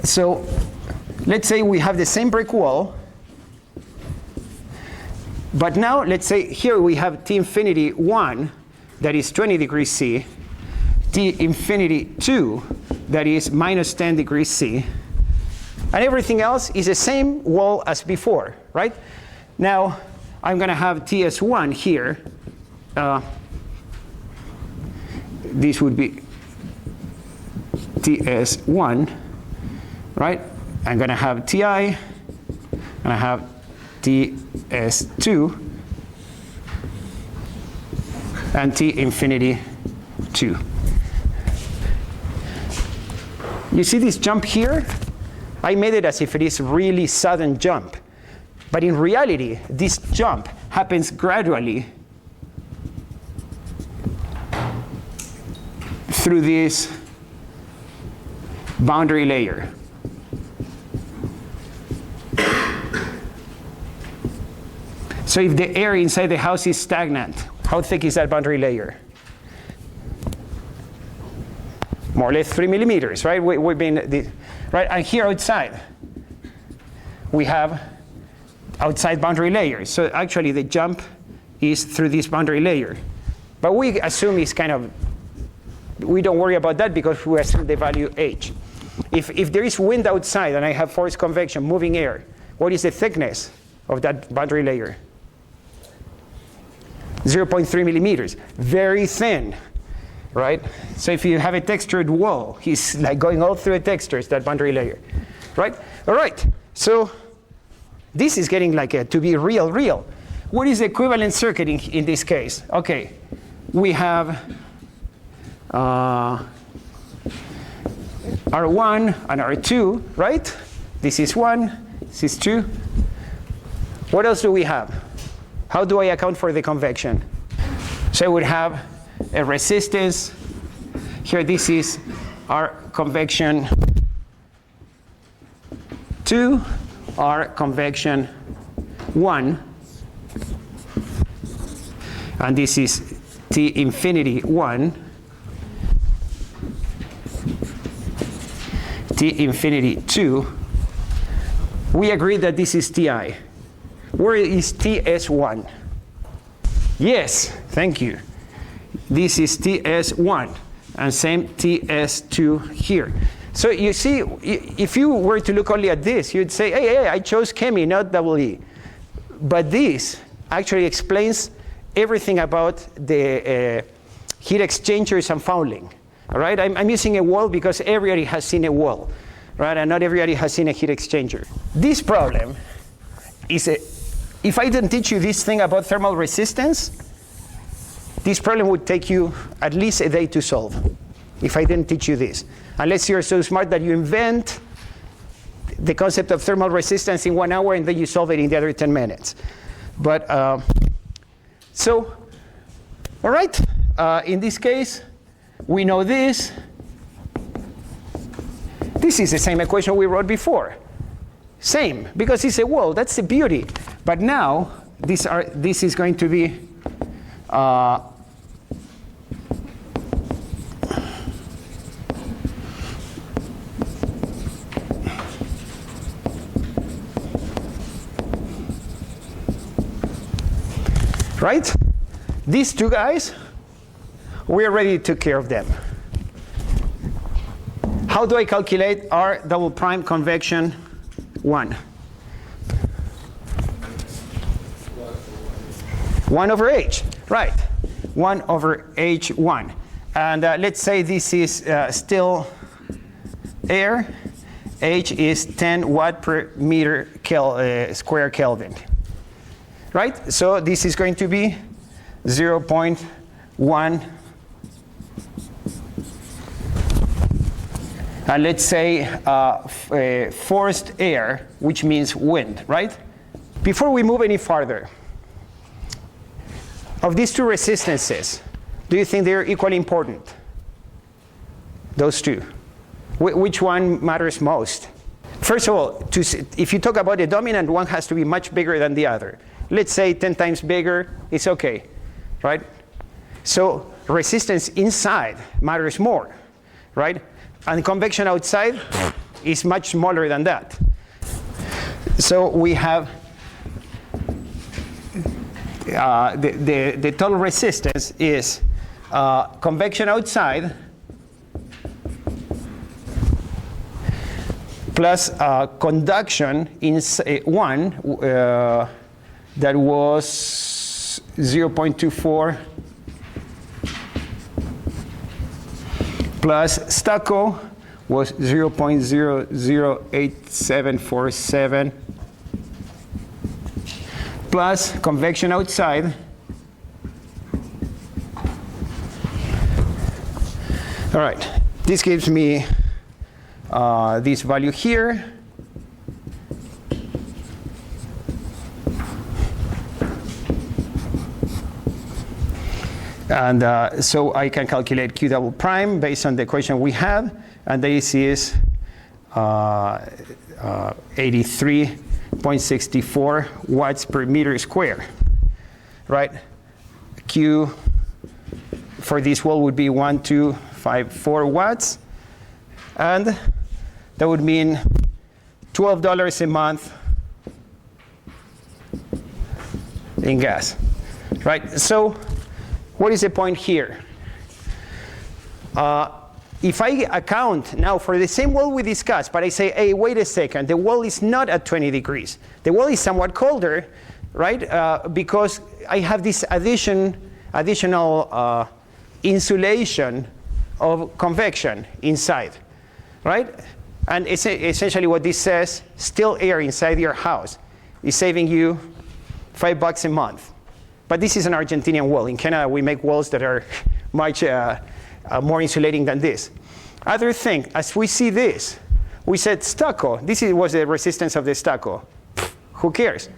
So let's say we have the same brick wall, but now let's say here we have T infinity 1, that is 20 degrees C, T infinity 2, that is minus 10 degrees C, and everything else is the same wall as before, right? Now I'm going to have TS1 here. This would be TS1, right? I'm going to have Ti, and I have TS2, and T infinity 2. You see this jump here? I made it as if it is a really sudden jump. But in reality, this jump happens gradually through this boundary layer. So if the air inside the house is stagnant, how thick is that boundary layer? More or less 3 millimeters, right? We've been, right? And here outside, we have outside boundary layers. So actually, the jump is through this boundary layer. But we assume it's kind of, we don't worry about that because we assume the value h. If there is wind outside and I have forced convection, moving air, what is the thickness of that boundary layer? 0.3 millimeters, very thin, right? So if you have a textured wall, he's like going all through a texture, it's that boundary layer, right? All right, so this is getting like to be real. What is the equivalent circuit in this case? Okay, we have R1 and R2, right? This is 1, this is 2. What else do we have? How do I account for the convection? So I would have a resistance. Here, this is our convection 2, our convection 1. And this is T infinity 1, T infinity 2. We agree that this is Ti. Where is TS1? Yes, thank you. This is TS1, and same TS2 here. So you see, if you were to look only at this, you'd say, hey, I chose ChE, not double E. But this actually explains everything about the heat exchangers and fouling. All right, I'm using a wall because everybody has seen a wall, right? And not everybody has seen a heat exchanger. This problem is if I didn't teach you this thing about thermal resistance, this problem would take you at least a day to solve, if I didn't teach you this. Unless you're so smart that you invent the concept of thermal resistance in 1 hour and then you solve it in the other 10 minutes. But, so, all right, in this case, we know this. This is the same equation we wrote before. Same, because it's a wall. That's the beauty. But now, this is going to be right? These two guys, we already took care of them. How do I calculate R double prime convection 1? 1 over h, right? 1 over h1. And let's say this is still air. H is 10 watt per meter square Kelvin. Right? So this is going to be 0.1. And let's say forced air, which means wind, right? Before we move any farther, of these two resistances, do you think they're equally important? Those two. Which one matters most? First of all, if you talk about the dominant, one has to be much bigger than the other. Let's say 10 times bigger, it's okay, right? So resistance inside matters more, right? And convection outside, is much smaller than that. So we have the total resistance is convection outside plus conduction in one that was 0.24 plus stucco was 0.008747 plus convection outside. All right, this gives me this value here. And so I can calculate Q double prime based on the equation we have. And this is 83.64 watts per meter square, right? Q for this wall would be 1254 watts. And that would mean $12 a month in gas, right? So what is the point here? If I account now for the same wall we discussed, but I say, hey, wait a second, the wall is not at 20 degrees. The wall is somewhat colder, right? Because I have this additional insulation of convection inside, right? And essentially what this says, still air inside your house is saving you $5 a month. But this is an Argentinian wall. In Canada, we make walls that are much more insulating than this. Other thing, as we see this, we said stucco. This was the resistance of the stucco. Who cares?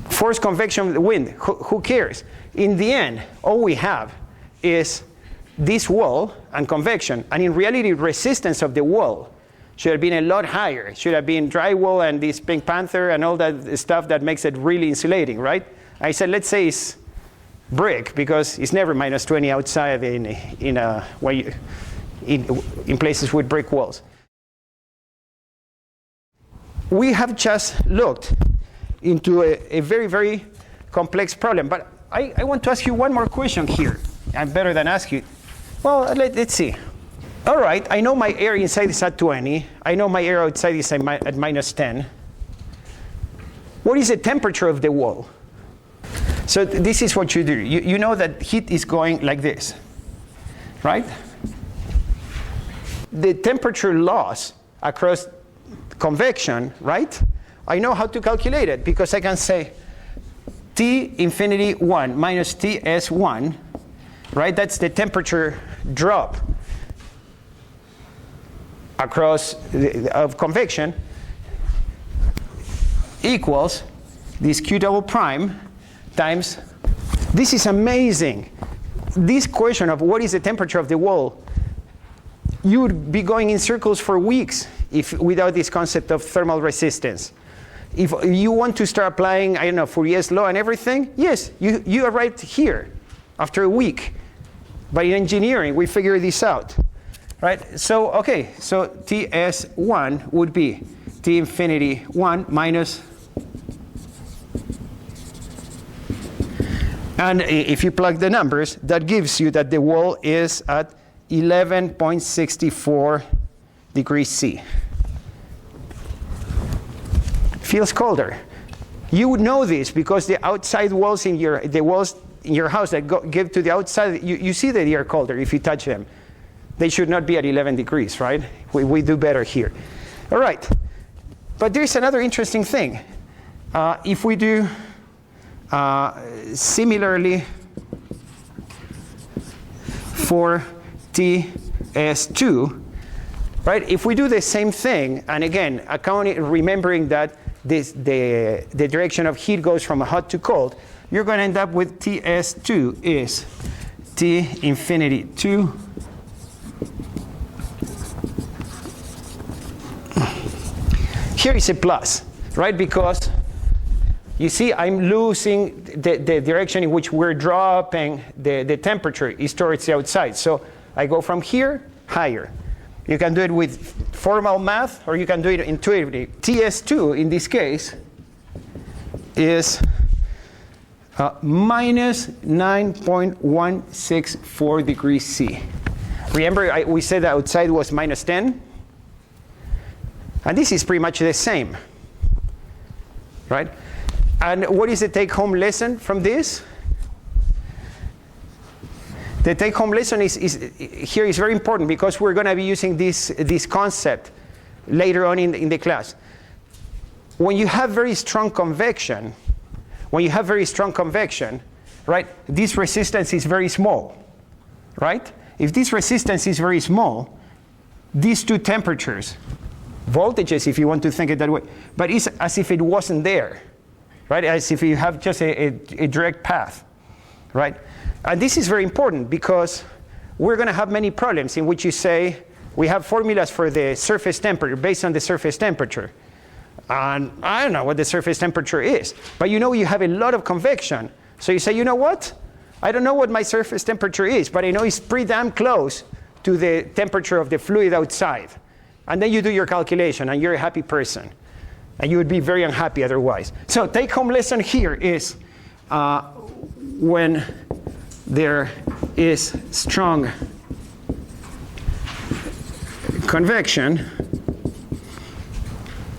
Forced convection of the wind. Who cares? In the end, all we have is this wall and convection. And in reality, resistance of the wall should have been a lot higher. It should have been drywall and this Pink Panther and all that stuff that makes it really insulating, right? I said, let's say it's brick, because it's never minus 20 outside in places with brick walls. We have just looked into a very, very complex problem. But I want to ask you one more question here. I'm better than ask you. Well, let's see. All right, I know my air inside is at 20. I know my air outside is at minus 10. What is the temperature of the wall? So this is what you do. You know that heat is going like this, right? The temperature loss across convection, right? I know how to calculate it because I can say T infinity 1 minus TS1, right? That's the temperature drop across of convection equals this Q double prime times, this is amazing. This question of what is the temperature of the wall, you would be going in circles for weeks without this concept of thermal resistance. If you want to start applying, I don't know, Fourier's law and everything, yes, you arrive here after a week. But in engineering, we figure this out, right? So, okay, so TS1 would be T infinity 1 minus, and if you plug the numbers, that gives you that the wall is at 11.64 degrees C. Feels colder. You would know this because the outside walls in your house that give to the outside, you see that they are colder if you touch them. They should not be at 11 degrees, right? We do better here. All right. But there's another interesting thing. If we do similarly for TS2, right? If we do the same thing, and again, remembering that the direction of heat goes from hot to cold, you're going to end up with TS2 is T infinity 2 here is a plus, right? Because you see, I'm losing the direction in which we're dropping the temperature is towards the outside. So I go from here higher. You can do it with formal math, or you can do it intuitively. TS2, in this case, is minus 9.164 degrees C. Remember, we said that outside was minus 10? And this is pretty much the same, right? And what is the take-home lesson from this? The take-home lesson here is very important, because we're going to be using this concept later on in the class. When you have very strong convection, right, this resistance is very small, right? If this resistance is very small, these two temperatures, voltages if you want to think it that way, but it's as if it wasn't there, right? As if you have just a direct path, right? And this is very important, because we're going to have many problems in which you say, we have formulas for the surface temperature based on the surface temperature. And I don't know what the surface temperature is, but you know you have a lot of convection. So you say, you know what? I don't know what my surface temperature is, but I know it's pretty damn close to the temperature of the fluid outside. And then you do your calculation, and you're a happy person. And you would be very unhappy otherwise. So take-home lesson here is when there is strong convection,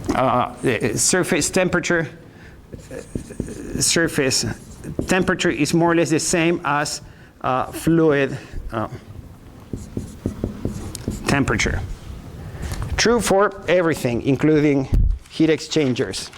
the surface temperature is more or less the same as fluid temperature. True for everything, including heat exchangers.